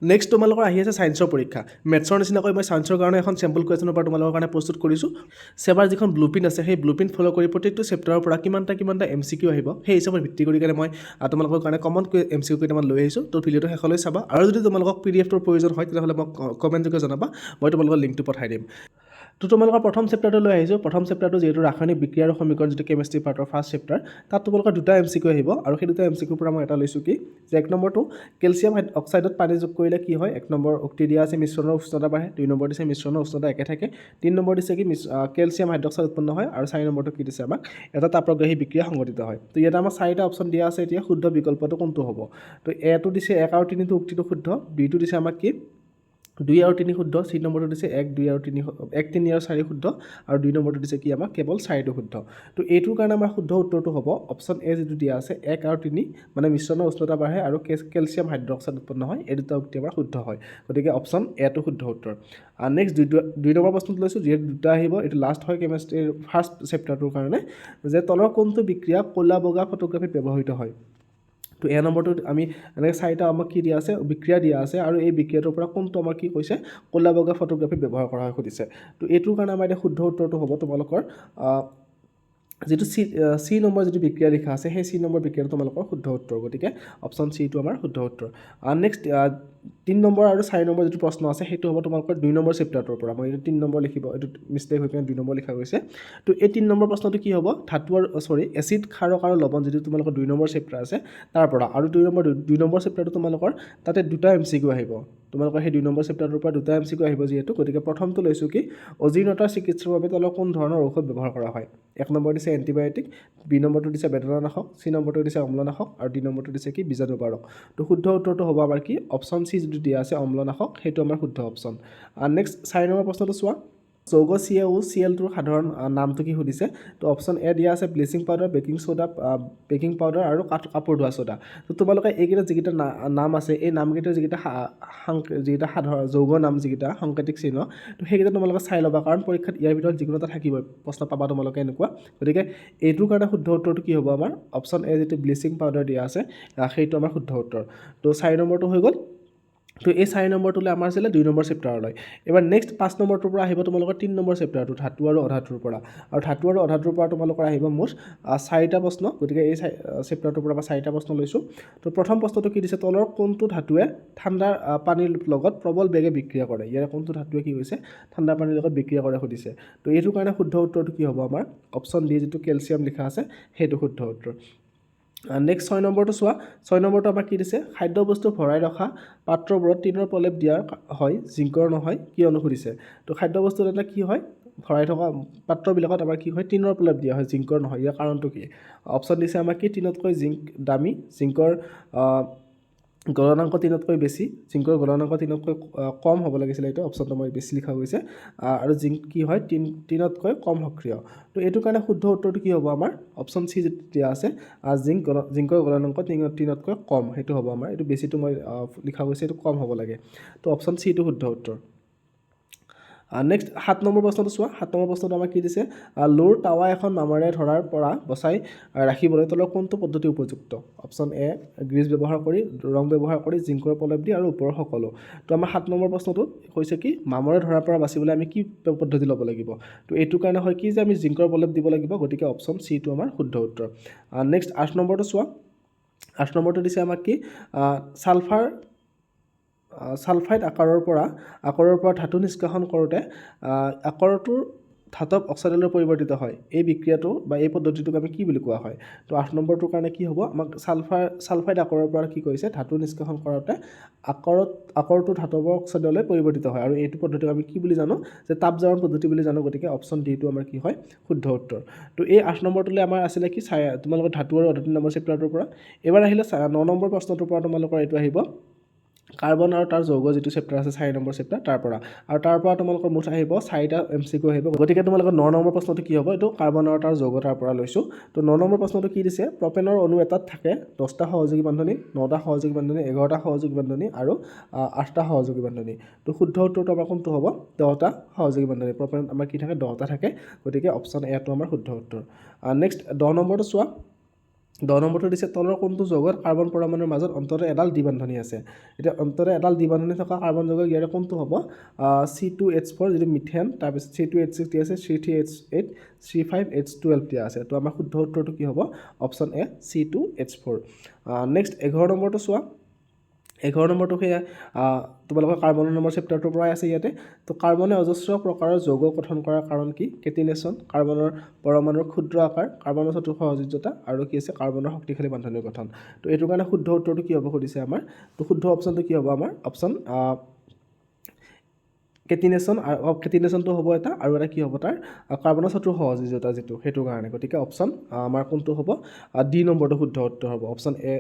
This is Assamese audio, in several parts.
নেক্সট তোমালোকৰ আহি আছে ছায়েন্সৰ পৰীক্ষা মেথছৰ নিচিনাকৈ মই ছায়েন্সৰ কাৰণে এখন চেম্পল কুৱেশ্যনৰ পৰা তোমালোকৰ কাৰণে প্ৰস্তুত কৰিছোঁ চেবাৰ যিখন ব্লুপ্ৰিণ্ট আছে সেই ব্লুপ্ৰিণ্ট ফ'ল' কৰি প্ৰত্যেকটো চেপ্টাৰৰ পৰা কিমানটা MCQ আহিব সেই হিচাপত ভিত্তি কৰি কিনে মই তোমালোকৰ কাৰণে কমন MCQ কেইটামান লৈ আহিছোঁ তো ভিডিঅ'টো শেষলৈ চাবা আৰু যদি তোমালোকক PDFটোৰ প্ৰয়োজন হয় তেতিয়াহ'লে মোক কমেণ্টযোগে জনাবা মই তোমালোকৰ লিংকটো পঠাই দিম তো তোমালোকৰ প্ৰথম চেপ্টাৰটো লৈ আহিছোঁ প্ৰথম চেপ্টাৰটো যিহেতু ৰাসায়নিক বিক্ৰিয়া আৰু সমীকৰণ যিটো কেমিষ্ট্ৰি পাৰ্টৰ ফাৰ্ষ্ট চেপ্টাৰ তাত তোমালোকৰ দুটা MCQ আহিব আৰু সেই দুটা MCQৰ পৰা মই এটা লৈছোঁ কি যে এক নম্বৰটো কেলছিয়াম অক্সাইডত পানী যোগ কৰিলে কি হয় এক নম্বৰ উক্তি দিয়া আছে মিশ্ৰণৰ উষ্ণতা বাঢ়ে 2 নম্বৰ দিছে মিশ্ৰণৰ উষ্ণতা একে থাকে 3 নম্বৰ দিছে কি কেলছিয়াম হাইড্ৰক্সাইড উৎপন্ন হয় আৰু 4 নম্বৰটো কি দিছে আমাক এটা তাপগ্ৰাহী বিক্ৰিয়া সংঘটিত হয় তো ইয়াত আমাৰ চাৰিটা অপশ্যন দিয়া আছে এতিয়া শুদ্ধ বিকল্পটো কোনটো হ'ব তো এটো দিছে 1 আৰু 3 টো উক্তিটো শুদ্ধ বিটো দিছে আমাক কি 2 আৰু 3 শুদ্ধ চি নম্বৰটো দিছে 1 2 আৰু 3 1 3 আৰু 4 শুদ্ধ আৰু 2 নম্বৰটো দিছে কি আমাক কেৱল 4টো শুদ্ধ তো এইটোৰ কাৰণে আমাৰ শুদ্ধ উত্তৰটো হ'ব অপশ্যন এ যিটো দিয়া আছে 1 আৰু 3 মানে মিশ্ৰণৰ উষ্ণতা বাঢ়ে আৰু কেলছিয়াম হাইড্ৰক্সাইড উৎপন্ন হয় এই দুটা উক্তি আমাৰ শুদ্ধ হয় গতিকে অপশ্যন এটো শুদ্ধ উত্তৰ আৰু নেক্সট 2 নম্বৰ প্ৰশ্নটো লৈছোঁ যিহেতু দুটা আহিব এইটো লাষ্ট হয় কেমিষ্ট্ৰিৰ ফাৰ্ষ্ট চেপ্টাৰটোৰ কাৰণে যে তলৰ কোনটো বিক্ৰিয়া ক'লা বগা ফটোগ্ৰাফীত ব্যৱহৃত হয় তো এ নম্বৰটোত আমি এনেকৈ চাৰিটা আমাক কি দিয়া আছে বিক্ৰিয়া দিয়া আছে আৰু এই বিক্ৰিয়াটোৰ পৰা কোনটো আমাৰ কি কৈছে ক'লা বগা ফটোগ্ৰাফীত ব্যৱহাৰ কৰা হয় সুধিছে তো এইটোৰ কাৰণে আমাৰ এতিয়া শুদ্ধ উত্তৰটো হ'ব তোমালোকৰ যিটো চি নম্বৰ যিটো বিক্ৰিয়া লিখা আছে সেই চি নম্বৰ বিক্ৰিয়াটো তোমালোকৰ শুদ্ধ উত্তৰ গতিকে অপশ্যন চিটো আমাৰ শুদ্ধ উত্তৰ নেক্সট 3 নম্বৰ আৰু 4 নম্বৰ যিটো প্ৰশ্ন আছে সেইটো হ'ব তোমালোকৰ 2 নম্বৰ চেপ্টাৰটোৰ পৰা মই এইটো 3 নম্বৰ লিখিব এইটো মিষ্টেক হৈ কিনে 2 নম্বৰ লিখা গৈছে তো এই 3 নম্বৰ প্ৰশ্নটো কি হ'ব ধাতু আৰু এচিড ক্ষাৰক আৰু লৱণ যিটো তোমালোকৰ 2 নম্বৰ চেপ্টাৰ আছে তাৰ পৰা আৰু 2 নম্বৰ চেপ্টাৰটো তোমালোকৰ তাতে দুটা MCQ আহিব তোমালোকৰ সেই 2 নম্বৰ চেপ্টাৰটোৰ পৰা দুটা MCQ আহিব যিহেতু গতিকে প্ৰথমটো লৈছোঁ কি অজীৰ্ণতাৰ চিকিৎসাৰ বাবে তলৰ কোন ধৰণৰ ঔষধ ব্যৱহাৰ কৰা হয় 1 নম্বৰ দিছে এণ্টিবায়'টিক বি নম্বৰটো দিছে বেদনানাশক চি নম্বৰটো দিছে অম্লনাশক আৰু ডি নম্বৰটো দিছে কি বীজাণুবাৰক তো শুদ্ধ উত্তৰটো হ'ব আমাৰ কি অপশ্যন চি যিটো দিয়া আছে অম্লনাশক সেইটো আমাৰ শুদ্ধ অপশ্যন নেক্সট 4 নম্বৰ প্ৰশ্নটো চোৱা যৌগ CaOCl2 সাধাৰণ নামটো কি সুধিছে তো অপশ্যন এ দিয়া আছে bleaching powder baking soda baking powder আৰু কাপোৰ ধোৱা সোডা তো তোমালোকে এইকেইটা যিকেইটা নাম আছে এই নামকেইটাৰ যিকেইটা সাধাৰণ যৌগ নাম যিকেইটা সাংকেতিক চিহ্ন তো সেইকেইটা তোমালোকে চাই ল'বা কাৰণ পৰীক্ষাত ইয়াৰ ভিতৰত যিকোনো এটা থাকিব প্ৰশ্ন পাবা তোমালোকে এনেকুৱা গতিকে এইটোৰ কাৰণে শুদ্ধ উত্তৰটো কি হ'ব আমাৰ অপশ্যন এ যিটো ব্লিচিং পাউডাৰ দিয়া আছে সেইটো আমাৰ শুদ্ধ উত্তৰ তো 4 নম্বৰটো হৈ গ'ল তো এই 4 নম্বৰটোলৈ আমাৰ আছিলে 2 নম্বৰ চেপ্টাৰলৈ এবাৰ নেক্সট 5 নম্বৰটোৰ পৰা আহিব তোমালোকৰ 3 নম্বৰ চেপ্টাৰটো ধাতু আৰু অধাতুৰ পৰা আৰু ধাতু আৰু অধাতুৰ পৰা তোমালোকৰ আহিব মুঠ 4টা প্ৰশ্ন গতিকে এই চেপ্টাৰটোৰ পৰা মই 4টা প্ৰশ্ন লৈছোঁ তো প্ৰথম প্ৰশ্নটো কি দিছে তলৰ কোনটো ধাতুৱে ঠাণ্ডা পানীৰ লগত প্ৰবল বেগে বিক্ৰিয়া কৰে ইয়াৰে কোনটো ধাতুৱে কি হৈছে ঠাণ্ডা পানীৰ লগত বিক্ৰিয়া কৰে সুধিছে তো এইটোৰ কাৰণে শুদ্ধ উত্তৰটো কি হ'ব আমাৰ অপশ্যন ডি যিটো কেলছিয়াম লিখা আছে সেইটো শুদ্ধ উত্তৰ নেক্সট 6 নম্বৰটো চোৱা 6 নম্বৰটো আমাক কি দিছে খাদ্যবস্তু ভৰাই ৰখা পাত্ৰবোৰত টিনৰ প্ৰলেপ দিয়া হয় জিংকৰ নহয় কিয়নো সুধিছে তো খাদ্যবস্তুত এটা কি হয় ভৰাই থকা পাত্ৰবিলাকত আমাৰ কি হয় টিনৰ প্ৰলেপ দিয়া হয় জিংকৰ নহয় ইয়াৰ কাৰণটো কি অপশ্যন দিছে আমাক কি টিনতকৈ জিংক দামী জিংকৰ গলনাংক 3তকৈ বেছি জিংকৰ গলনাংক 3তকৈ কম হ'ব লাগিছিলে এইটো অপশ্যনটো মই বেছি লিখা গৈছে আৰু জিংক কি হয় 3তকৈ কম সক্ৰিয় তো এইটো কাৰণে শুদ্ধ উত্তৰটো কি হ'ব আমাৰ অপশ্যন চি যিটো দিয়া আছে জিংকৰ গলনাংক 3তকৈ কম সেইটো হ'ব আমাৰ এইটো বেছিটো মই লিখা গৈছে এইটো কম হ'ব লাগে তো অপশ্যন চিটো শুদ্ধ উত্তৰ নেক্সট 7 নম্বৰ প্ৰশ্নটো চোৱা 7 নম্বৰ প্ৰশ্নটো আমাক কি দিছে লোৰ টাৱা এখন মামেৰে ধৰাৰ পৰা বচাই ৰাখিবলৈ তলৰ কোনটো পদ্ধতি উপযুক্ত অপশ্যন এ গ্ৰীজ ব্যৱহাৰ কৰি ৰং ব্যৱহাৰ কৰি জিংকৰ প্ৰলেপ দি আৰু ওপৰৰ সকলো তো আমাৰ 7 নম্বৰ প্ৰশ্নটো হৈছে কি মামৰে ধৰাৰ পৰা বাচিবলৈ আমি কি পদ্ধতি ল'ব লাগিব তো এইটো কাৰণে হয় কি যে আমি জিংকৰ প্ৰলেপ দিব লাগিব গতিকে অপশ্যন চিটো আমাৰ শুদ্ধ উত্তৰ নেক্সট 8 নম্বৰটো চোৱা 8 নম্বৰটো দিছে আমাক কি ছালফাইড আকাৰৰ পৰা ধাতু নিষ্কাশন কৰোঁতে আকাৰটোৰ ধাতৱ অক্সাইডলৈ পৰিৱৰ্তিত হয় এই বিক্ৰিয়াটো বা এই পদ্ধতিটোক আমি কি বুলি কোৱা হয় তো 8 নম্বৰটোৰ কাৰণে কি হ'ব আমাক ছালফাইড আকাৰৰ পৰা কি কৰিছে ধাতু নিষ্কাশন কৰোঁতে আকাৰটো ধাতৱ অক্সাইডলৈ পৰিৱৰ্তিত হয় আৰু এইটো পদ্ধতিক আমি কি বুলি জানো যে তাপজাৰণ পদ্ধতি বুলি জানো গতিকে অপশ্যন ডিটো আমাৰ কি হয় শুদ্ধ উত্তৰ তো এই 8 নম্বৰটোলৈ আমাৰ আছিলে কি তোমালোকৰ ধাতু আৰু অধাতু নম্বৰ চেপ্টাৰটোৰ পৰা এবাৰ আহিলে 9 নম্বৰ প্ৰশ্নটোৰ পৰা তোমালোকৰ এইটো আহিব কাৰ্বন আৰু তাৰ যৌগ যিটো চেপ্টাৰ আছে 4 নম্বৰ চেপ্টাৰ তাৰ পৰা তোমালোকৰ মুঠ আহিব 4টা MCQ আহিব গতিকে তোমালোকৰ 9 নম্বৰ প্ৰশ্নটো কি হ'ব এইটো কাৰ্বন আৰু তাৰ যৌগ তাৰ পৰা লৈছোঁ তো 9 নম্বৰ প্ৰশ্নটো কি দিছে প্ৰপেনৰ অণু এটাত থাকে 10টা সহযোগী বান্ধনী 9টা সহযোগী বান্ধনী 11টা সহযোগী বান্ধনী আৰু 8টা সহযোগী বান্ধনী তো শুদ্ধ উত্তৰটো আমাৰ কোনটো হ'ব 10টা সহযোগী বান্ধনী প্ৰপেনত আমাৰ কি থাকে 10টা থাকে গতিকে অপশ্যন এটো আমাৰ শুদ্ধ উত্তৰ নেক্সট 10 নম্বৰটো চোৱা 10 নম্বৰটো দিছে তলৰ কোনটো যৌগত কাৰ্বন পৰমাণুৰ মাজত অন্ততঃ এডাল দ্বিবান্ধনী আছে এতিয়া অন্ততঃ এডাল দ্বিবান্ধনী থকা কাৰ্বন যৌগ ইয়াৰে কোনটো হ'ব C2H4 যিটো মিথেন তাৰপিছত C2H6 দিয়া আছে C3H8 C5H12 দিয়া আছে তো আমাৰ শুদ্ধ উত্তৰটো কি হ'ব অপশ্যন এ C2H4 নেক্সট 11 নম্বৰটো চোৱা 11 নম্বৰটো সেয়া তোমালোকৰ কাৰ্বনৰ নম্বৰ চেপ্টাৰটোৰ পৰাই আছে ইয়াতে তো কাৰ্বনে অজস্ৰ প্ৰকাৰৰ যৌগ গঠন কৰাৰ কাৰণ কি কেটিনেশ্যন কাৰ্বনৰ পৰমাণুৰ ক্ষুদ্ৰ আকাৰ কাৰ্বনৰ চতুৰ্থ সহযোজ্যতা আৰু কি আছে কাৰ্বনৰ শক্তিশালী বান্ধনীৰ গঠন তো এইটো কাৰণে শুদ্ধ উত্তৰটো কি হ'ব সুধিছে আমাৰ তো শুদ্ধ অপশ্যনটো কি হ'ব আমাৰ অপশ্যন কেটিনেশ্যনটো হ'ব এটা আৰু এটা কি হ'ব তাৰ কাৰ্বনৰ চতুৰ্থ সহযোজ্যতা যিটো সেইটো কাৰণে গতিকে অপশ্যন আমাৰ কোনটো হ'ব ডি নম্বৰটো শুদ্ধ উত্তৰ হ'ব অপশ্যন এ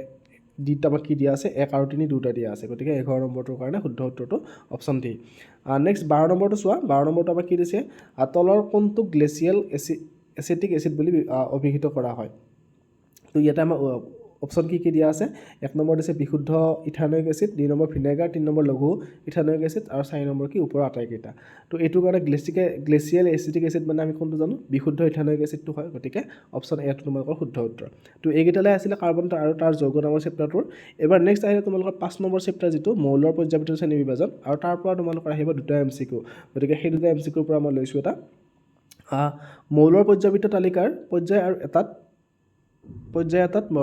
ডিত আমাক কি দিয়া আছে 1 আৰু 3 দুটা দিয়া আছে গতিকে 11 নম্বৰটোৰ কাৰণে শুদ্ধ উত্তৰটো অপশ্যন ডি নেক্সট 12 নম্বৰটো চোৱা 12 নম্বৰটো আমাক কি দিছে তলৰ কোনটো গ্লেচিয়েল এচিটিক এচিড বুলি অভিহিত কৰা হয় তো ইয়াতে আমাৰ অপশ্যন কি দিয়া আছে 1 নম্বৰ দিছে বিশুদ্ধ ethanoic acid 2 number vinegar 3 number লঘু ইথানয়িক এচিড আৰু 4 নম্বৰ কি ওপৰৰ আটাইকেইটা তো এইটো কাৰণে গ্লেচিয়েল এচিটিক এচিড মানে আমি কোনটো জানো বিশুদ্ধ ইথানয়িক এচিডটো হয় গতিকে অপশ্যন এ টো তোমালোকৰ শুদ্ধ উত্তৰ তো এইকেইটালৈ আছিলে কাৰ্বন আৰু তাৰ যৌগ নামৰ চেপ্টাৰটোৰ এবাৰ নেক্সট আহিলে তোমালোকৰ 5 নম্বৰ চেপ্টাৰ যিটো মৌলৰ পৰ্যায়ভিত্তিক শ্ৰেণী বিভাজন আৰু তাৰ পৰা তোমালোকৰ আহিব দুটা MCQ গতিকে সেই দুটা MCQৰ পৰা মই লৈছোঁ এটা মৌলৰ পৰ্যায়ভিত্তিক তালিকাৰ পৰ্যায় এটাত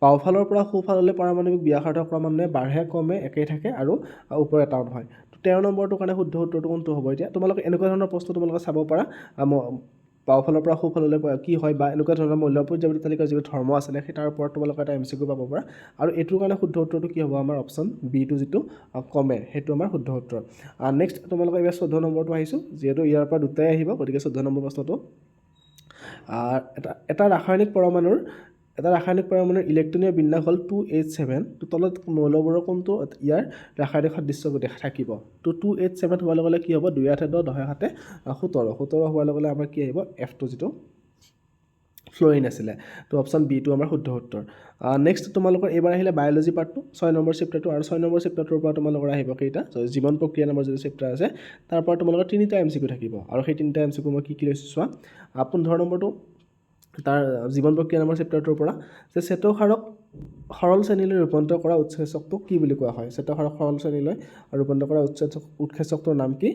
বাওঁফালৰ পৰা সোঁফাললৈ পাৰমাণৱিক ব্যাসাৰ্ধ ক্ৰমান্বয়ে বাঢ়ে কমে একেই থাকে আৰু ওপৰ এটাউন হয় তো 13 নম্বৰটোৰ কাৰণে শুদ্ধ উত্তৰটো কোনটো হ'ব এতিয়া তোমালোকে এনেকুৱা ধৰণৰ প্ৰশ্ন তোমালোকে চাব পাৰা বাওঁফালৰ পৰা সোঁফাললৈ কি হয় বা এনেকুৱা ধৰণৰ মৌলৰ পৰ্যায়ভিত্তিক তালিকাৰ যিটো ধৰ্ম আছিলে সেই তাৰ ওপৰত তোমালোকে এটা MCQ পাব পাৰা আৰু এইটোৰ কাৰণে শুদ্ধ উত্তৰটো কি হ'ব আমাৰ অপশ্যন বিটো যিটো কমে সেইটো আমাৰ শুদ্ধ উত্তৰ নেক্সট তোমালোকে এইবাৰ 14 নম্বৰটো আহিছোঁ যিহেতু ইয়াৰ পৰা দুটাই আহিব গতিকে 14 নম্বৰ প্ৰশ্নটো এটা ৰাসায়নিক পৰমাণুৰ ইলেক্ট্ৰনীয় বিন্যাস হ'ল 2H7 তো তলত মৌলবোৰৰ কোনটো ইয়াৰ ৰাসায়নিক সাদৃশ্য থাকিব তো 2H7 হোৱাৰ লগে লগে কি হ'ব 2 8 10 10 7 17 হোৱাৰ লগে লগে আমাৰ কি আহিব F2 যিটো ফ্ল'ৰিন আছিলে তো অপশ্যন বি টো আমাৰ শুদ্ধ উত্তৰ নেক্সট তোমালোকৰ এইবাৰ আহিলে বায়'লজি পাৰ্টটো 6 নম্বৰ চেপ্টাৰটো আৰু 6 নম্বৰ চেপ্টাৰটোৰ পৰা তোমালোকৰ আহিব কেইটা জীৱন প্ৰক্ৰিয়া নামৰ যিটো চেপ্টাৰ আছে তাৰ পৰা তোমালোকৰ তিনিটা MCQ থাকিব আৰু সেই তিনিটা MCQ মই কি লৈছোঁ চোৱা 15 নম্বৰটো তাৰ জীৱন প্ৰক্ৰিয়া নামৰ চেপ্টাৰটোৰ পৰা যে শ্বেতসাৰক সৰল শ্ৰেণীলৈ ৰূপান্তৰ কৰা উৎসেচকটোক কি বুলি কোৱা হয় শ্বেতসাৰক সৰল শ্ৰেণীলৈ ৰূপান্তৰ কৰা উৎসেচকটোৰ নাম কি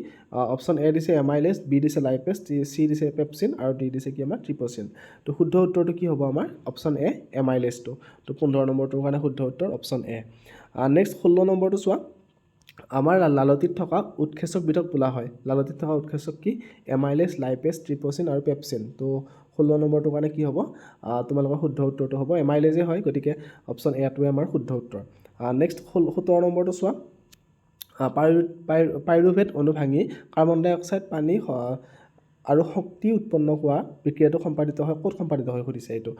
অপশ্যন এ দিছে এমাইলেজ বি দিছে লাইপেজ চি দিছে পেপচিন আৰু ডি দিছে কি আমাৰ ট্ৰিপচিন তো শুদ্ধ উত্তৰটো কি হ'ব আমাৰ অপশ্যন এ এমাইলেজটো তো 15 নম্বৰটোৰ কাৰণে শুদ্ধ উত্তৰ অপশ্যন এ নেক্সট 16 নম্বৰটো চোৱা আমাৰ লালটিত থকা উৎসেচকবিধক বোলা হয় লালটিত থকা উৎসেচক কি এমাইলেজ লাইপেজ ট্ৰিপচিন আৰু পেপচিন তো 16 নম্বৰটোৰ কাৰণে কি হ'ব তোমালোকৰ শুদ্ধ উত্তৰটো হ'ব এমাইলেজে হয় গতিকে অপশ্যন এটোৱে আমাৰ শুদ্ধ উত্তৰ নেক্সট 17 নম্বৰটো চোৱা পাইৰুভেট অণু ভাঙি কাৰ্বন ডাই অক্সাইড পানী আৰু শক্তি উৎপন্ন হোৱা বিক্ৰিয়াটো সম্পাদিত হয় ক'ত সম্পাদিত হয় সুধিছে এইটো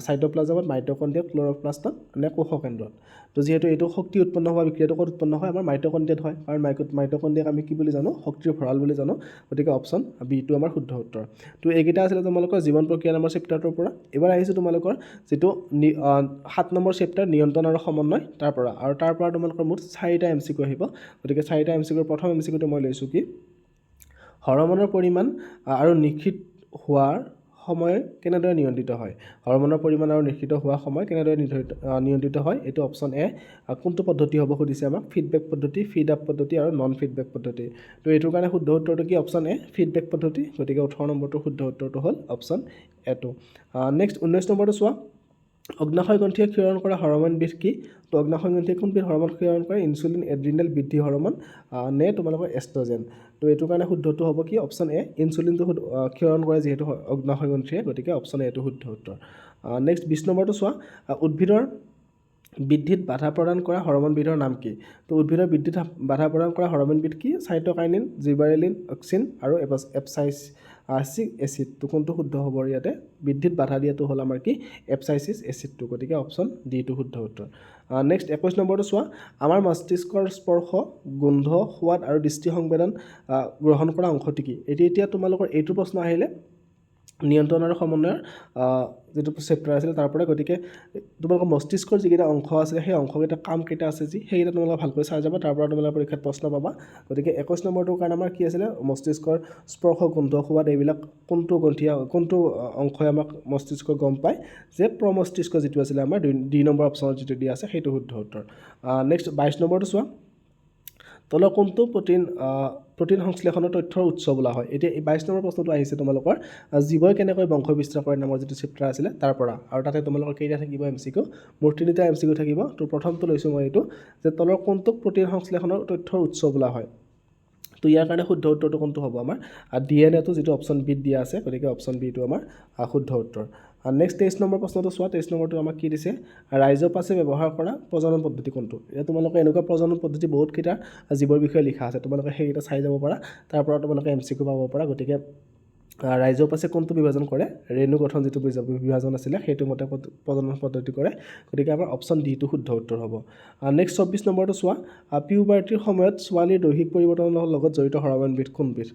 সাইটোপ্লাজমত মাইটকণ্ড্ৰিয়াত ক্ল'ৰ'প্লাষ্টত নে কোষকেন্দ্ৰত তো যিহেতু এইটো শক্তি উৎপন্ন হোৱা বিক্ৰিয়াটো ক'ত উৎপন্ন হয় আমাৰ মাইটকণ্ড্ৰিয়াত হয় কাৰণ মাইটকণ্ড্ৰিয়াক আমি কি বুলি জানো শক্তিৰ ভঁৰাল বুলি জানো গতিকে অপশ্যন বি টো আমাৰ শুদ্ধ উত্তৰ তো এইকেইটা আছিলে তোমালোকৰ জীৱন প্ৰক্ৰিয়া নামৰ চেপ্টাৰটোৰ পৰা এবাৰ আহিছোঁ তোমালোকৰ যিটো 7 নম্বৰ চেপ্টাৰ নিয়ন্ত্ৰণ আৰু সমন্বয় তাৰ পৰা আৰু তাৰ পৰা তোমালোকৰ মুঠ 4টা MCQ আহিব গতিকে 4টা MCQৰ প্ৰথম MCQটো মই লৈছোঁ কি হৰমনৰ পৰিমাণ আৰু নিশ্চিত হোৱাৰ সময় কেনেদৰে নিয়ন্ত্ৰিত হয় হৰমনৰ পৰিমাণ আৰু নিশ্চিত হোৱা সময় কেনেদৰে নিয়ন্ত্ৰিত হয় এইটো অপশ্যন এ কোনটো পদ্ধতি হ'ব সুধিছে আমাক ফিডবেক পদ্ধতি ফিড আপ পদ্ধতি আৰু নন ফিডবেক পদ্ধতি তো এইটোৰ কাৰণে শুদ্ধ উত্তৰটো কি অপশ্যন এ ফিডবেক পদ্ধতি গতিকে 18 নম্বৰটোৰ শুদ্ধ উত্তৰটো হ'ল অপশ্যন এটো নেক্সট 19 নম্বৰটো চোৱা অগ্নাশয় গ্ৰন্থিয়ে ক্ষৰণ কৰা হৰম'নবিধ কি তো অগ্নাশয় গ্ৰন্থিয়ে কোনবিধ হৰম'ন ক্ষৰণ কৰে ইনচুলিন এড্ৰিনেল বৃদ্ধি হৰম'ন নে তোমালোকৰ এষ্ট্ৰজেন তো এইটোৰ কাৰণে শুদ্ধটো হ'ব কি অপশ্যন এ ইনচুলিনটো ক্ষৰণ কৰে যিহেতু অগ্নাশয় গ্ৰন্থিয়ে গতিকে অপশ্যন এটো শুদ্ধ উত্তৰ নেক্সট 20 নম্বৰটো চোৱা উদ্ভিদৰ বৃদ্ধিত বাধা প্ৰদান কৰা হৰম'নবিধৰ নাম কি তো উদ্ভিদৰ বৃদ্ধিত বাধা প্ৰদান কৰা হৰম'নবিধ কি চাইটোকাইনিন জিবাৰেলিন অক্সিন আৰু এপচাইচিক এচিড তো কোনটো শুদ্ধ হ'ব ইয়াতে বৃদ্ধিত বাধা দিয়াটো হ'ল আমাৰ কি এপচাইচিক এচিডটো গতিকে অপশ্যন ডি টো শুদ্ধ উত্তৰ নেক্সট 21 নম্বৰটো চোৱা আমাৰ মস্তিষ্কৰ স্পৰ্শ গোন্ধ সোৱাদ আৰু দৃষ্টি সংবেদন গ্ৰহণ কৰা অংশটো কি এতিয়া তোমালোকৰ এইটো প্ৰশ্ন আহিলে নিয়ন্ত্ৰণ আৰু সমন্বয়ৰ যিটো চেপ্টাৰ আছিলে তাৰ পৰা। গতিকে তোমালোকৰ মস্তিষ্কৰ যিকেইটা অংশ আছিলে সেই অংশকেইটা কামকেইটা আছে সেইকেইটা তোমালোকে ভালকৈ চাই যাবা, তাৰ পৰা তোমালোকে পৰীক্ষাত প্ৰশ্ন পাবা। গতিকে 21 নম্বৰটোৰ কাৰণে আমাৰ কি আছিলে, মস্তিষ্কৰ স্পৰ্শ, গোন্ধ, সোৱাদ এইবিলাক কোনটো অংশই আমাক মস্তিষ্ক গম পায় যে প্ৰমস্তিষ্ক যিটো আছিলে আমাৰ 2 নম্বৰ অপশ্যনত যিটো দিয়া আছে সেইটো শুদ্ধ উত্তৰ। নেক্সট 22 নম্বৰটো চোৱা, তলৰ কোনটো প্ৰটিন সংশ্লেষণৰ তথ্যৰ উৎস বোলা হয়। এতিয়া এই 22 নম্বৰ প্ৰশ্নটো আহিছে তোমালোকৰ জীৱই কেনেকৈ বংশ বিস্তাৰ কৰে নামৰ যিটো চেপ্টাৰ আছিলে তাৰ পৰা, আৰু তাতে তোমালোকৰ কেইটা থাকিব MCQ, মোৰ 3টা MCQ থাকিব। তো প্ৰথমটো লৈছোঁ মই এইটো যে তলৰ কোনটোক প্ৰটিন সংশ্লেষণৰ তথ্যৰ উৎস বোলা হয়। তো ইয়াৰ কাৰণে শুদ্ধ উত্তৰটো কোনটো হ'ব আমাৰ DNA-টো যিটো অপশ্যন বিত দিয়া আছে, গতিকে অপশ্যন বিটো আমাৰ শুদ্ধ উত্তৰ। নেক্সট 23 নম্বৰ প্ৰশ্নটো চোৱা, 23 নম্বৰটো আমাক কি দিছে, ৰাইজোপাছে ব্যৱহাৰ কৰা প্ৰজনন পদ্ধতি কোনটো। এতিয়া তোমালোকে এনেকুৱা প্ৰজনন পদ্ধতি বহুতকেইটা জীৱৰ বিষয়ে লিখা আছে, তোমালোকে সেইকেইটা চাই যাব পাৰা, তাৰ পৰা তোমালোকে MCQ পাব পাৰা। গতিকে ৰাইজোপাছে কোনটো বিভাজন কৰে, ৰেণু গঠন যিটো বিভাজন আছিলে সেইটো মতে প্ৰজনন পদ্ধতি কৰে। গতিকে আমাৰ অপশ্যন ডিটো শুদ্ধ উত্তৰ হ'ব। নেক্সট 24 নম্বৰটো চোৱা, পিউবাৰ্টিৰ সময়ত ছোৱালীৰ দৈহিক পৰিৱৰ্তনৰ লগত জড়িত হৰম'নবিধ কোনবিধ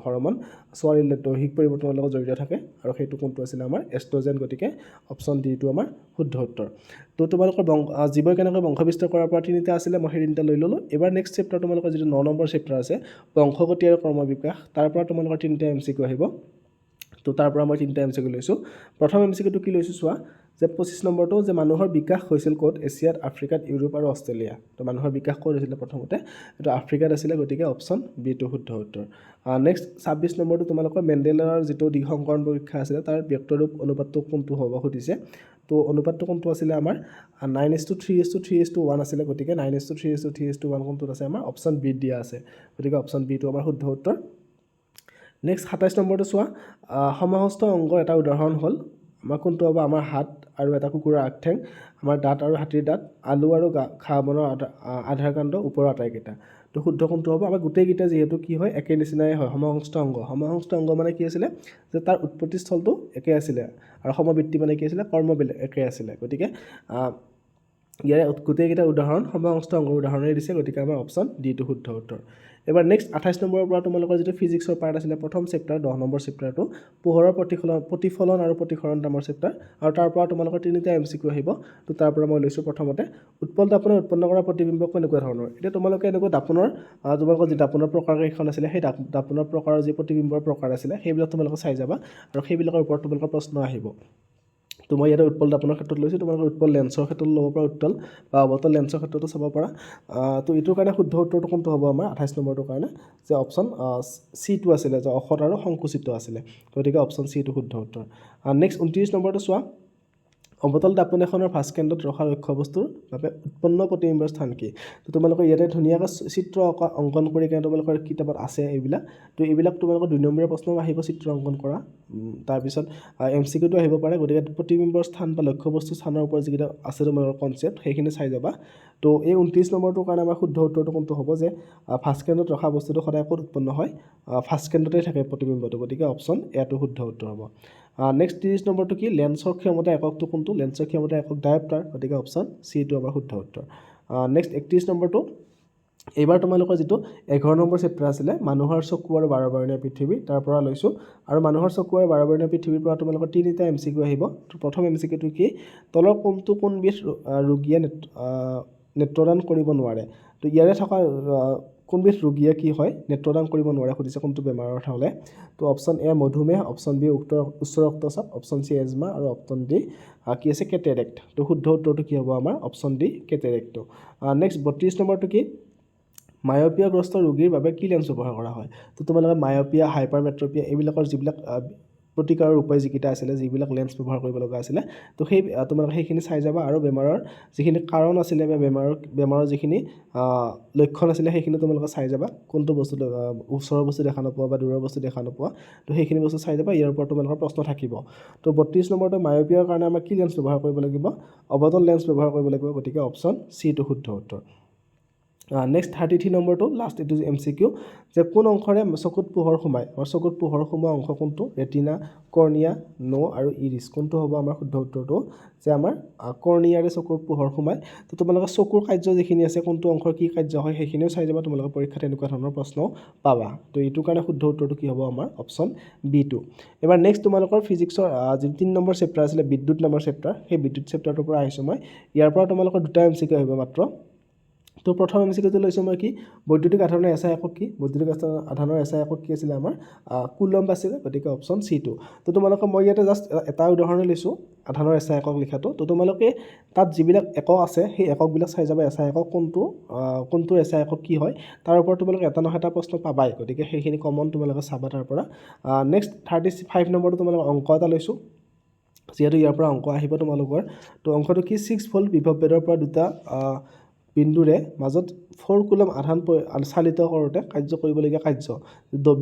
হৰম'ন ছোৱালীৰ দৈহিক পৰিৱৰ্তনৰ লগত জড়িত থাকে, আৰু সেইটো কোনটো আছিলে আমাৰ এষ্ট্ৰজেন। গতিকে অপশ্যন ডিটো আমাৰ শুদ্ধ উত্তৰ। তো তোমালোকৰ জীৱই কেনেকৈ বংশ বিস্তাৰ কৰাৰ পৰা 3টা আছিলে, মই সেই 3টা লৈ ল'লোঁ। এবাৰ নেক্সট চেপ্টাৰ তোমালোকৰ যিটো 9 নম্বৰ চেপ্টাৰ আছে বংশগতি আৰু ক্ৰমবিকাশ, তাৰ পৰা তোমালোকৰ 3টা MCQ আহিব। তো তাৰ পৰা মই 3টা MCQ লৈছোঁ। প্ৰথম MCQটো কি লৈছোঁ চোৱা, যে 25 নম্বৰটো যে মানুহৰ বিকাশ হৈছিল ক'ত, এছিয়াত, আফ্ৰিকাত, ইউৰোপ আৰু অষ্ট্ৰেলিয়া। তো মানুহৰ বিকাশ ক'ত হৈছিলে প্ৰথমতে, এইটো আফ্ৰিকাত আছিলে। গতিকে অপশ্যন বিটো শুদ্ধ উত্তৰ। নেক্সট 26 নম্বৰটো তোমালোকৰ মেণ্ডেলাৰ যিটো দিগসংকৰণ পৰীক্ষা আছিলে তাৰ ব্যক্তৰূপ অনুপাতটো কোনটো হ'ব সুধিছে। তো অনুপাতটো কোনটো আছিলে আমাৰ 9:3:3:1 আছিলে। গতিকে 9:3:3:1 কোনটোত আছে আমাৰ অপশ্যন বিত দিয়া আছে। গতিকে অপশ্যন বিটো আমাৰ শুদ্ধ উত্তৰ। নেক্সট 27 নম্বৰটো চোৱা, সমহস্ত অংগৰ এটা উদাহৰণ হ'ল আমাৰ কোনটো হ'ব, আমাৰ হাত আৰু এটা কুকুৰৰ আগঠেং, আমাৰ দাঁত আৰু হাতীৰ দাঁত, আলু আৰু ঘাঁহ বনৰ আধাৰ কাণ্ড, ওপৰৰ আটাইকেইটা। তো শুদ্ধ কোনটো হ'ব, আমাৰ গোটেইকেইটা যিহেতু কি হয় একে নিচিনাই হয়, সমহস্ত অংগ। সমহস্ত অংগ মানে কি আছিলে, যে তাৰ উৎপত্তিস্থলটো একে আছিলে, আৰু সমবৃত্তি মানে কি আছিলে, কৰ্মবিলাক একে আছিলে। গতিকে ইয়াৰে গোটেইকেইটা উদাহৰণ সমহস্ত অংগৰ উদাহৰণেই দিছে। গতিকে আমাৰ অপশ্যন ডিটো শুদ্ধ উত্তৰ। এবাৰ নেক্সট 28 নম্বৰৰ পৰা তোমালোকৰ যিটো ফিজিক্সৰ পাৰ্ট আছিলে প্ৰথম চেপ্টাৰ 10 নম্বৰ চেপ্টাৰটো পোহৰৰ প্ৰতিফলন আৰু প্ৰতিসৰণ নামৰ চেপ্টাৰ, আৰু তাৰ পৰা তোমালোকৰ 3টা MCQ আহিব। তো তাৰ পৰা মই লৈছোঁ প্ৰথমতে উৎপল দাপোনে উৎপন্ন কৰা প্ৰতিবিম্ব কেনেকুৱা ধৰণৰ। এতিয়া তোমালোকে এনেকুৱা দাপোনৰ তোমালোকৰ যি দাপোনৰ প্ৰকাৰ কেইখন আছিলে সেই দাপোনৰ প্ৰকাৰৰ যি প্ৰতিবিম্বৰ প্ৰকাৰ আছিলে সেইবিলাক তোমালোকে চাই যাবা, আৰু সেইবিলাকৰ ওপৰত তোমালোকৰ প্ৰশ্ন আহিব। তো মই ইয়াতে উৎপল দাপোনৰ ক্ষেত্ৰত লৈছোঁ, তোমালোকে উৎপল লেন্সৰ ক্ষেত্ৰত ল'ব পৰা, উৎপল বা অৱতল লেন্সৰ ক্ষেত্ৰতো চাব পাৰা। তো এইটোৰ কাৰণে শুদ্ধ উত্তৰটো কোনটো হ'ব আমাৰ 28 নম্বৰটোৰ কাৰণে, যে অপশ্যন চিটো আছিলে, যে অসৎ আৰু সংকুচিত আছিলে। গতিকে অপশ্যন চিটো শুদ্ধ উত্তৰ। নেক্সট 29 নম্বৰটো চোৱা, অৱতল দাপোন এখনৰ ভাস্কেন্দ্ৰত ৰখা লক্ষ্যবস্তুৰ বাবে উৎপন্ন প্ৰতিবিম্বৰ স্থান কি। তো তোমালোকৰ ইয়াতে ধুনীয়াকৈ চিত্ৰ অংকন কৰি কেনে তোমালোকৰ কিতাপত আছে এইবিলাক। তো এইবিলাক তোমালোকৰ 2 নম্বৰীয়া প্ৰশ্ন আহিব, চিত্ৰ অংকন কৰা। তাৰপিছত MCQটো আহিব পাৰে। গতিকে প্ৰতিবিম্বৰ স্থান বা লক্ষ্যবস্তুৰ স্থানৰ ওপৰত যিকেইটা আছে তোমালোকৰ কনচেপ্ট সেইখিনি চাই যাবা। তো এই 29 নম্বৰটোৰ কাৰণে আমাৰ শুদ্ধ উত্তৰটো কোনটো হ'ব, যে ভাস্কেন্দ্ৰত ৰখা বস্তুটো সদায় ক'ত উৎপন্ন হয়, ভাস্কেন্দ্ৰতে থাকে প্ৰতিবিম্বটো। গতিকে অপশ্যন এটো শুদ্ধ উত্তৰ হ'ব। নেক্সট 30 নম্বৰটো কি, লেন্সৰ ক্ষমতা এককটো কোনটো, লেন্সৰ ক্ষমতা একক ডায়োপ্টাৰ। গতিকে অপশ্যন চিটো আমাৰ শুদ্ধ উত্তৰ। নেক্সট 31 নম্বৰটো, এইবাৰ তোমালোকৰ যিটো 11 নম্বৰ চেপ্টাৰ আছিলে মানুহৰ চকু আৰু বাৰবৰণীয়া পৃথিৱী, তাৰ পৰা লৈছোঁ। আৰু মানুহৰ চকু আৰু বাৰবৰণীয়া পৃথিৱীৰ পৰা তোমালোকৰ 3টা MCQ আহিব। তো প্ৰথম MCQটো কি, তলৰ কোনবিধ ৰোগীয়ে নেত্ৰদান কৰিব নোৱাৰে। তো ইয়াৰে থকা কোনবিধ ৰোগীয়ে কি হয় নেত্ৰদান কৰিব নোৱাৰে সুধিছে, কোনটো বেমাৰৰ কথা হ'লে। তো অপশ্যন এ মধুমেহ, অপশ্যন বি উচ্চ ৰক্তচাপ, অপশ্যন চি এজমা, আৰু অপশ্যন ডি কি আছে কেটেৰেক্ট। তো শুদ্ধ উত্তৰটো কি হ'ব আমাৰ অপশ্যন ডি কেটেৰেক্টটো। নেক্সট 32 নম্বৰটো কি, মায়'পিয়াগ্ৰস্ত ৰোগীৰ বাবে কি লেন্স ব্যৱহাৰ কৰা হয়। তো তোমালোকে মায়'পিয়া, হাইপাৰমেট্ৰপিয়া এইবিলাকৰ যিবিলাক প্ৰতিকাৰৰ উপায় যিকেইটা আছিলে, যিবিলাক লেন্স ব্যৱহাৰ কৰিব লগা আছিলে, তো তোমালোকে সেইখিনি চাই যাবা। আৰু বেমাৰৰ যিখিনি কাৰণ আছিলে বা বেমাৰৰ যিখিনি লক্ষণ আছিলে সেইখিনি তোমালোকে চাই যাবা, কোনটো বস্তু ওচৰৰ বস্তু দেখা নোপোৱা বা দূৰৰ বস্তু দেখা নোপোৱা। তো সেইখিনি বস্তু চাই যাবা, ইয়াৰ ওপৰত তোমালোকৰ প্ৰশ্ন থাকিব। তো 32 নম্বৰটো মায়'পিয়াৰ কাৰণে আমাৰ কি লেন্স ব্যৱহাৰ কৰিব লাগিব, অৱতল লেন্স ব্যৱহাৰ কৰিব লাগিব। গতিকে অপশ্যন চিটো শুদ্ধ উত্তৰ। নেক্সট 33 নম্বৰটো লাষ্ট এইটো MCQ যে কোন অংশৰে চকুত পোহৰ সোমায় আমাৰ চকুত পোহৰ সোমোৱা অংশ কোনটো ৰেটিনা কৰ্নিয়া নো আৰু ইৰিছ কোনটো হ'ব আমাৰ শুদ্ধ উত্তৰটো যে আমাৰ কৰ্নিয়াৰে চকুৰ পোহৰ সোমায় তো তোমালোকে চকুৰ কাৰ্য যিখিনি আছে কোনটো অংশৰ কি কাৰ্য হয় সেইখিনিও চাই যাবা তোমালোকে পৰীক্ষাত এনেকুৱা ধৰণৰ প্ৰশ্ন পাবা তো এইটো কাৰণে শুদ্ধ উত্তৰটো কি হ'ব আমাৰ অপশ্যন B2 এবাৰ নেক্সট তোমালোকৰ ফিজিক্সৰ যি 3 নম্বৰ চেপ্টাৰ আছিলে বিদ্যুৎ নম্বৰ চেপ্টাৰ সেই বিদ্যুৎ চেপ্টাৰটোৰ পৰা আহিছোঁ মই ইয়াৰ পৰা তোমালোকৰ দুটা MCQ আহিব মাত্ৰ তো প্ৰথম MCQটো লৈছোঁ মই কি বৈদ্যুতিক আধানৰ SI একক কি বৈদ্যুতিক আধানৰ SI একক কি আছিলে আমাৰ কুলম্ব আছিলে গতিকে অপশ্যন C2 তো তোমালোকে মই ইয়াতে জাষ্ট এটা উদাহৰণ লৈছোঁ আধানৰ SI একক লিখাটো তো তোমালোকে তাত যিবিলাক একক আছে সেই এককবিলাক চাই যাবা SI একক কোনটো SI একক কি হয় তাৰ ওপৰত তোমালোকে এটা নহয় এটা প্ৰশ্ন পাবাই গতিকে সেইখিনি কমন তোমালোকে চাবা তাৰ পৰা নেক্সট 35 নম্বৰটো তোমালোকে অংক এটা লৈছোঁ যিহেতু ইয়াৰ পৰা অংক আহিব তোমালোকৰ তো অংকটো কি 6 ভোল্ট বিভৱ ভেদৰ পৰা দুটা বিন্দুৰে মাজত 4 কুলম আধান চালিত কৰোঁতে কাৰ্য কৰিবলগীয়া কাৰ্য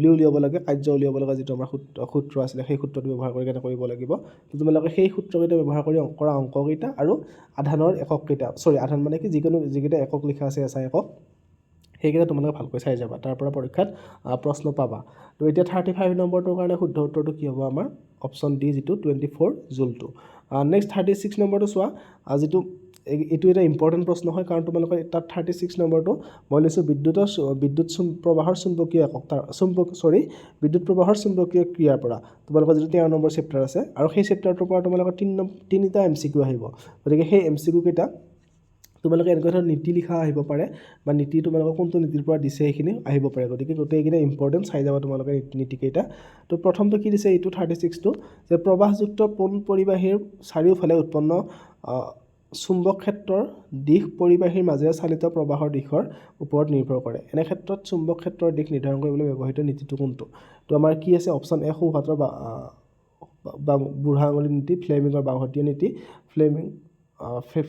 W উলিয়াব লাগে কাৰ্য উলিয়াব লগা যিটো আমাৰ সূত্ৰ আছিলে সেই সূত্ৰটো ব্যৱহাৰ কৰি কেনে কৰিব লাগিব তো তোমালোকে সেই সূত্ৰকেইটা ব্যৱহাৰ কৰি কৰা অংককেইটা আৰু আধানৰ একককেইটা আধান মানে কি যিকেইটা একক লিখা আছে SI একক সেইকেইটা তোমালোকে ভালকৈ চাই যাবা তাৰ পৰা পৰীক্ষাত প্ৰশ্ন পাবা তো এতিয়া 35 নম্বৰটোৰ কাৰণে শুদ্ধ উত্তৰটো কি হ'ব আমাৰ অপশ্যন ডি যিটো 24 জুলটো নেক্সট 36 নম্বৰটো চোৱা যিটো এইটো এটা ইম্পৰ্টেণ্ট প্ৰশ্ন হয় কাৰণ তোমালোকৰ তাত 36 নম্বৰটো মই লৈছোঁ বিদ্যুৎ প্ৰবাহৰ চুম্বকীয় একক বিদ্যুৎ প্ৰবাহৰ চুম্বকীয় ক্ৰিয়াৰ পৰা তোমালোকৰ যিটো 13 নম্বৰ চেপ্টাৰ আছে আৰু সেই চেপ্টাৰটোৰ পৰা তোমালোকৰ তিনিটা MCQ আহিব গতিকে সেই MCQ কেইটা তোমালোকে এনেকুৱা ধৰণৰ নীতি লিখা আহিব পাৰে বা নীতি তোমালোকৰ কোনটো নীতিৰ পৰা দিছে সেইখিনি আহিব পাৰে গতিকে গোটেইকেইটা ইম্পৰ্টেণ্ট চাই যাবা তোমালোকে নীতিকেইটা তো প্ৰথমটো কি দিছে এইটো 36টো যে প্ৰবাহযুক্ত পোন পৰিবাহীৰ চাৰিওফালে উৎপন্ন চুম্বক ক্ষেত্ৰৰ দিশ পৰিবাহীৰ মাজেৰে চালিত প্ৰবাহৰ দিশৰ ওপৰত নিৰ্ভৰ কৰে এনে ক্ষেত্ৰত চুম্বক ক্ষেত্ৰৰ দিশ নিৰ্ধাৰণ কৰিবলৈ ব্যৱহৃত নীতিটো কোনটো তো আমাৰ কি আছে অপশ্যন এ সোঁহাতৰ বা বুঢ়া আঙুলি নীতি ফ্লেমিঙৰ বাওঁহতীয়া নীতি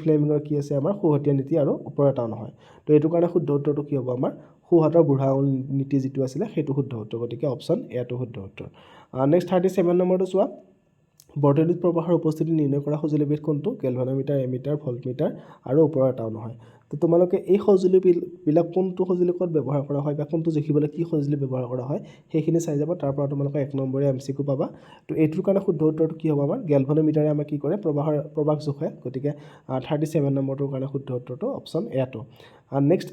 ফ্লেমিঙৰ কি আছে আমাৰ সোঁহতীয়া নীতি আৰু ওপৰৰ এটাও নহয় তো এইটো কাৰণে শুদ্ধ উত্তৰটো কি হ'ব আমাৰ সোঁহাতৰ বুঢ়া আঙুলি নীতি যিটো আছিলে সেইটো শুদ্ধ উত্তৰ গতিকে অপশ্যন এটো শুদ্ধ উত্তৰ নেক্সট 37 নম্বৰটো চোৱা বৰ্তনীত প্ৰবাহৰ উপস্থিতি নিৰ্ণয় কৰা সঁজুলিবিধ কোনটো গেলভানোমিটাৰ এমিটাৰ ভল্টমিটাৰ আৰু ওপৰৰ এটাও নহয় তো তোমালোকে এই সঁজুলিবিলাক কোনটো সঁজুলি ক'ত ব্যৱহাৰ কৰা হয় বা কোনটো জুখিবলৈ কি সঁজুলি ব্যৱহাৰ কৰা হয় সেইখিনি চাই যাব তাৰ পৰা তোমালোকে 1 নম্বৰীয়া MCQ পাবা তো এইটোৰ কাৰণে শুদ্ধ উত্তৰটো কি হ'ব আমাৰ গেলভানোমিটাৰে আমাক কি কৰে প্ৰবাহ জোখে গতিকে 37 নম্বৰটোৰ কাৰণে শুদ্ধ উত্তৰটো অপশ্যন এটো নেক্সট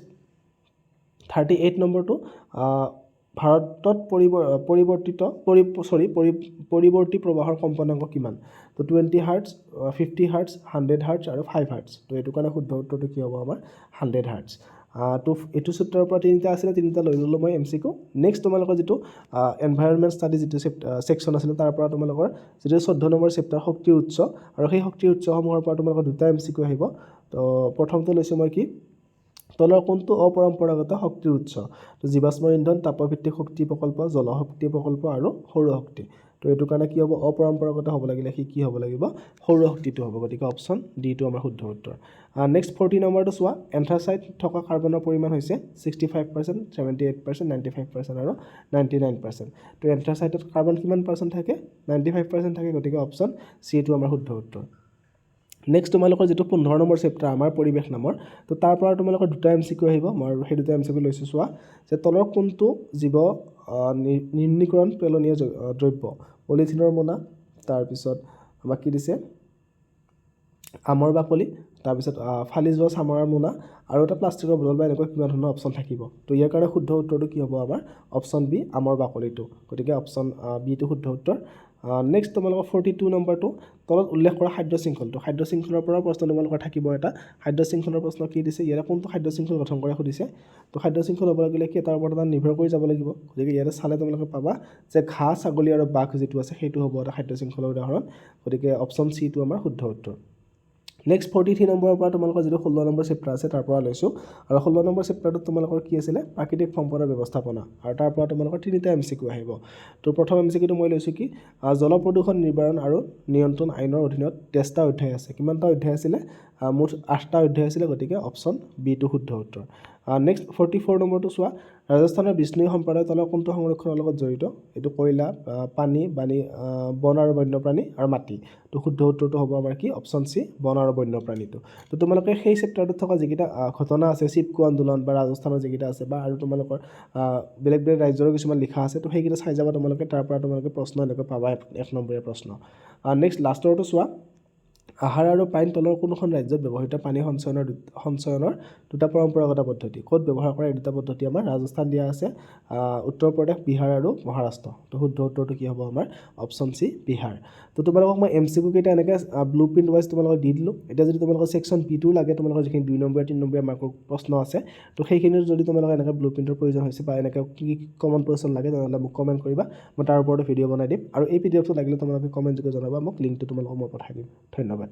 38 নম্বৰটো ভাৰতত পৰিৱৰ্তী প্ৰবাহৰ কম্পনাংক কিমান তো 20 হাৰ্টজ 50 হাৰ্টজ 100 হাৰ্টজ আৰু 5 হাৰ্টজ তো এইটো কাৰণে শুদ্ধ উত্তৰটো কি হ'ব আমাৰ 100 হাৰ্টজ তো এইটো চেপ্টাৰৰ পৰা তিনিটা আছিলে তিনিটা লৈ ল'লোঁ মই MCQ নেক্সট তোমালোকৰ যিটো এনভাইৰনমেণ্ট ষ্টাডি যিটো ছেকশ্যন আছিলে তাৰ পৰা তোমালোকৰ যিটো 14 নম্বৰ চেপ্টাৰ শক্তিৰ উৎস আৰু সেই শক্তিৰ উৎসসমূহৰ পৰা তোমালোকৰ দুটা MCQ আহিব তো প্ৰথমটো লৈছোঁ মই কি তলৰ কোনটো অপৰম্পৰাগত শক্তিৰ উৎস তো জীৱাশ্ম ইন্ধন তাপভিত্তিক শক্তি প্ৰকল্প জলশক্তি প্ৰকল্প আৰু সৌৰশক্তি তো এইটো কাৰণে কি হ'ব অপৰম্পৰাগত হ'ব লাগিলে কি হ'ব লাগিব সৌৰশক্তিটো হ'ব গতিকে অপশ্যন ডিটো আমাৰ শুদ্ধ উত্তৰ নেক্সট 40 নম্বৰটো চোৱা এন্থ্ৰাচাইট থকা কাৰ্বনৰ পৰিমাণ হৈছে 65% 78% 95% আৰু 99% তো এন্থ্ৰাচাইটত কাৰ্বন কিমান % থাকে 95% থাকে গতিকে অপশ্যন চিটো আমাৰ শুদ্ধ উত্তৰ নেক্সট তোমালোকৰ যিটো 15 নম্বৰ চেপ্টাৰ আমাৰ পৰিৱেশ নামৰ তো তাৰ পৰা তোমালোকৰ দুটা MCQ আহিব মই সেই দুটা MCQ লৈছোঁ চোৱা যে তলৰ কোনটো জীৱ নিৰ্ণীকৰণ পেলনীয়া দ্ৰব্য পলিথিনৰ মোনা তাৰপিছত আমাক কি দিছে আমৰ বাকলি তাৰপিছত ফালি যোৱা চামৰাৰ মোনা আৰু এটা প্লাষ্টিকৰ বটল বা এনেকুৱা কিমান ধৰণৰ অপশ্যন থাকিব তো ইয়াৰ কাৰণে শুদ্ধ উত্তৰটো কি হ'ব আমাৰ অপশ্যন বি আমৰ বাকলিটো গতিকে অপশ্যন বিটো শুদ্ধ উত্তৰ নেক্সট তোমালোকৰ 42 নম্বৰটো তলত উল্লেখ কৰা খাদ্য শৃংখলৰ পৰা প্ৰশ্ন তোমালোকৰ থাকিব এটা খাদ্য শৃংখলৰ প্ৰশ্ন কি দিছে ইয়াৰে কোনটো খাদ্য শৃংখল গঠন কৰে সুধিছে তো খাদ্য শৃংখল হ'ব লাগিলে কি তাৰ ওপৰত এটা নিৰ্ভৰ কৰি যাব লাগিব গতিকে ইয়াতে চালে তোমালোকে পাবা যে ঘাঁহ ছাগলী আৰু বাঘ যিটো আছে সেইটো হ'ব এটা খাদ্য শৃংখলৰ উদাহৰণ গতিকে অপশ্যন চিটো আমাৰ শুদ্ধ উত্তৰ নেক্সট 43 নম্বৰৰ পৰা তোমালোকৰ যিটো 16 নম্বৰ চেপ্টাৰ আছে তাৰ পৰা লৈছোঁ আৰু 16 নম্বৰ চেপ্টাৰটোত তোমালোকৰ কি আছিলে প্ৰাকৃতিক সম্পদৰ ব্যৱস্থাপনা আৰু তাৰ পৰা তোমালোকৰ তিনিটা MCQ আহিব তো প্ৰথম MCQটো মই লৈছোঁ কি জল প্ৰদূষণ নিবাৰণ আৰু নিয়ন্ত্ৰণ আইনৰ অধীনত 23টা অধ্যায় আছে কিমানটা অধ্যায় আছিলে মুঠ 8টা অধ্যায় আছিলে গতিকে অপশ্যন বিটো শুদ্ধ উত্তৰ নেক্সট 44 নম্বৰটো চোৱা ৰাজস্থানৰ বিষ্ণুই সম্প্ৰদায়ৰ তলৰ কোনটো সংৰক্ষণৰ লগত জড়িত এইটো কয়লা পানী বন আৰু বন্যপ্ৰাণী আৰু মাটি তো শুদ্ধ উত্তৰটো হ'ব আমাৰ কি অপশ্যন চি বন আৰু বন্যপ্ৰাণীটো তো তোমালোকে সেই চেপ্টাৰটোত থকা যিকেইটা ঘটনা আছে চিপকো আন্দোলন বা ৰাজস্থানৰ যিকেইটা আছে বা আৰু তোমালোকৰ বেলেগ বেলেগ ৰাজ্যৰো কিছুমান লিখা আছে তো সেইকেইটা চাই যাবা তোমালোকে তাৰ পৰা তোমালোকে প্ৰশ্ন এনেকৈ পাবা 1 নম্বৰীয়া প্ৰশ্ন নেক্সট লাষ্টৰটো চোৱা আহাৰ আৰু পাইন তলৰ কোনোখন ৰাজ্যত ব্যৱহৃত পানী সঞ্চয়নৰ দুটা পৰম্পৰাগত পদ্ধতি ক'ত ব্যৱহাৰ কৰা এই দুটা পদ্ধতি আমাৰ ৰাজস্থান দিয়া আছে উত্তৰ প্ৰদেশ বিহাৰ আৰু মহাৰাষ্ট্ৰ তো শুদ্ধ উত্তৰটো কি হ'ব আমাৰ অপশ্যন চি বিহাৰ তো তোমালোকক মই MCQ কেইটা এনেকৈ ব্লু প্ৰিণ্ট ৱাইজ তোমালোকক দি দিলোঁ এতিয়া যদি তোমালোকৰ ছেকশ্যন বিটো লাগে তোমালোকৰ যিখিনি 2 নম্বৰীয়া 3 নম্বৰীয়া মাৰ্কৰ প্ৰশ্ন আছে তো সেইখিনিৰ যদি তোমালোকৰ এনেকৈ ব্লু প্ৰিণ্টৰ প্ৰয়োজন হৈছে বা এনেকৈ কি কমন প্ৰশ্ন লাগে তেনেহ'লে মোক কমেণ্ট কৰিবা মই তাৰ ওপৰতো ভিডিঅ' বনাই দিম আৰু এই PDFটো লাগিলে তোমালোকে কমেণ্ট যোগে জনাবা মোক লিংকটো তোমালোকক মই পঠাই দিম ধন্যবাদ